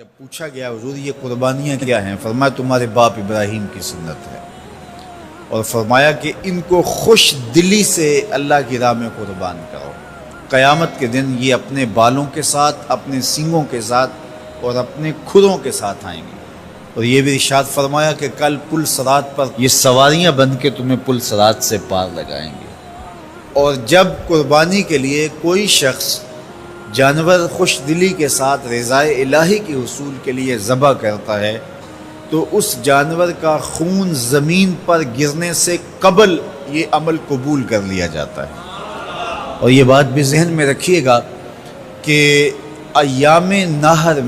جب پوچھا گیا حضور یہ قربانیاں کیا ہیں، فرمایا تمہارے باپ ابراہیم کی سنت ہے، اور فرمایا کہ ان کو خوش دلی سے اللہ کی راہ میں قربان کرو۔ قیامت کے دن یہ اپنے بالوں کے ساتھ، اپنے سینگوں کے ساتھ اور اپنے کھروں کے ساتھ آئیں گے، اور یہ بھی ارشاد فرمایا کہ کل پل صراط پر یہ سواریاں بن کے تمہیں پل صراط سے پار لگائیں گے۔ اور جب قربانی کے لیے کوئی شخص جانور خوش دلی کے ساتھ رضائے الہی کے حصول کے لیے ذبح کرتا ہے تو اس جانور کا خون زمین پر گرنے سے قبل یہ عمل قبول کر لیا جاتا ہے۔ اور یہ بات بھی ذہن میں رکھیے گا کہ ایام نہر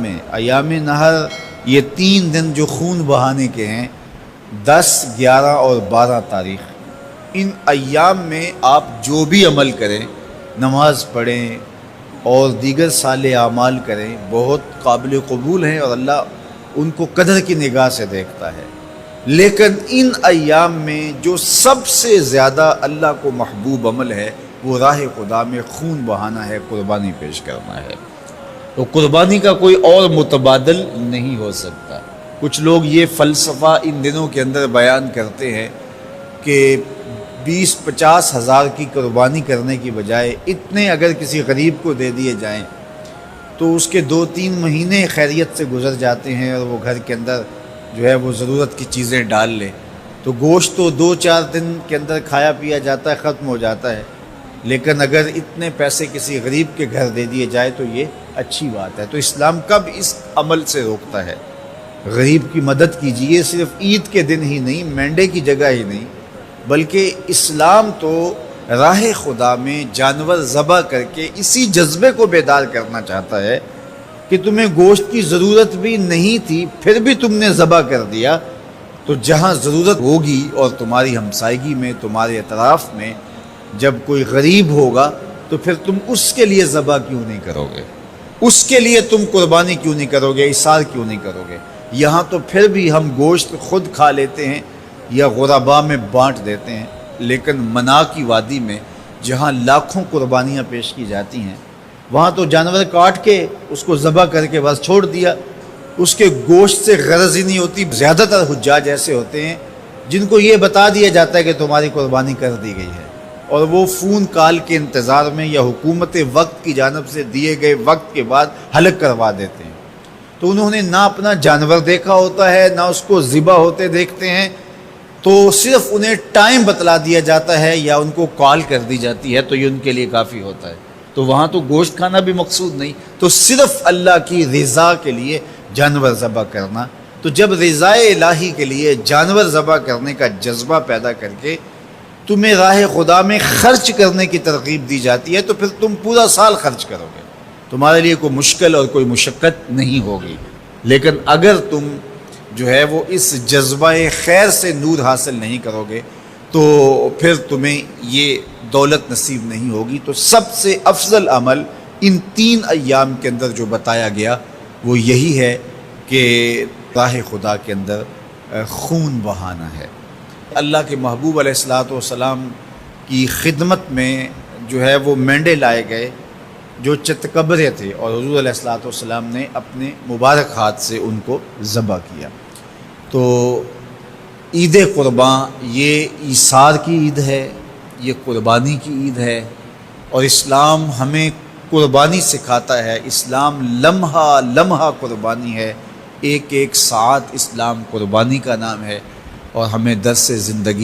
یہ 3 دن جو خون بہانے کے ہیں، 10، 11 اور 12 تاریخ، ان ایام میں آپ جو بھی عمل کریں، نماز پڑھیں اور دیگر صالح اعمال کریں، بہت قابل قبول ہیں اور اللہ ان کو قدر کی نگاہ سے دیکھتا ہے۔ لیکن ان ایام میں جو سب سے زیادہ اللہ کو محبوب عمل ہے وہ راہ خدا میں خون بہانا ہے، قربانی پیش کرنا ہے۔ تو قربانی کا کوئی اور متبادل نہیں ہو سکتا۔ کچھ لوگ یہ فلسفہ ان دنوں کے اندر بیان کرتے ہیں کہ 20-50 ہزار کی قربانی کرنے کی بجائے اتنے اگر کسی غریب کو دے دیے جائیں تو اس کے 2-3 مہینے خیریت سے گزر جاتے ہیں، اور وہ گھر کے اندر جو ہے وہ ضرورت کی چیزیں ڈال لے تو گوشت تو 2-4 دن کے اندر کھایا پیا جاتا ہے، ختم ہو جاتا ہے۔ لیکن اگر اتنے پیسے کسی غریب کے گھر دے دیے جائے تو یہ اچھی بات ہے۔ تو اسلام کب اس عمل سے روکتا ہے؟ غریب کی مدد کیجیے، صرف عید کے دن ہی نہیں، مینڈے کی جگہ ہی نہیں، بلکہ اسلام تو راہ خدا میں جانور ذبح کر کے اسی جذبے کو بیدار کرنا چاہتا ہے کہ تمہیں گوشت کی ضرورت بھی نہیں تھی، پھر بھی تم نے ذبح کر دیا، تو جہاں ضرورت ہوگی اور تمہاری ہمسائیگی میں، تمہارے اطراف میں جب کوئی غریب ہوگا تو پھر تم اس کے لیے ذبح کیوں نہیں کرو گے؟ اس کے لیے تم قربانی کیوں نہیں کرو گے؟ اِثار کیوں نہیں کرو گے؟ یہاں تو پھر بھی ہم گوشت خود کھا لیتے ہیں یا غرباء میں بانٹ دیتے ہیں، لیکن منا کی وادی میں جہاں لاکھوں قربانیاں پیش کی جاتی ہیں، وہاں تو جانور کاٹ کے اس کو ذبح کر کے بس چھوڑ دیا، اس کے گوشت سے غرض ہی نہیں ہوتی۔ زیادہ تر حجاج ایسے ہوتے ہیں جن کو یہ بتا دیا جاتا ہے کہ تمہاری قربانی کر دی گئی ہے، اور وہ فون کال کے انتظار میں یا حکومت وقت کی جانب سے دیے گئے وقت کے بعد حلق کروا دیتے ہیں۔ تو انہوں نے نہ اپنا جانور دیکھا ہوتا ہے، نہ اس کو ذبح ہوتے دیکھتے ہیں، تو صرف انہیں ٹائم بتلا دیا جاتا ہے یا ان کو کال کر دی جاتی ہے تو یہ ان کے لیے کافی ہوتا ہے۔ تو وہاں تو گوشت کھانا بھی مقصود نہیں، تو صرف اللہ کی رضا کے لیے جانور ذبح کرنا۔ تو جب رضائے الہی کے لیے جانور ذبح کرنے کا جذبہ پیدا کر کے تمہیں راہ خدا میں خرچ کرنے کی ترغیب دی جاتی ہے تو پھر تم پورا سال خرچ کرو گے، تمہارے لیے کوئی مشکل اور کوئی مشقت نہیں ہوگی۔ لیکن اگر تم جو ہے وہ اس جذبہ خیر سے نور حاصل نہیں کرو گے تو پھر تمہیں یہ دولت نصیب نہیں ہوگی۔ تو سب سے افضل عمل ان 3 ایام کے اندر جو بتایا گیا وہ یہی ہے کہ راہ خدا کے اندر خون بہانا ہے۔ اللہ کے محبوب علیہ الصلوۃ والسلام کی خدمت میں جو ہے وہ مینڈے لائے گئے جو چتکبرے تھے، اور حضور علیہ الصلوۃ والسلام نے اپنے مبارک ہاتھ سے ان کو ذبح کیا۔ تو عید قرباں یہ ایثار کی عید ہے، یہ قربانی کی عید ہے، اور اسلام ہمیں قربانی سکھاتا ہے۔ اسلام لمحہ لمحہ قربانی ہے، ایک ایک ساعت اسلام قربانی کا نام ہے، اور ہمیں درس زندگی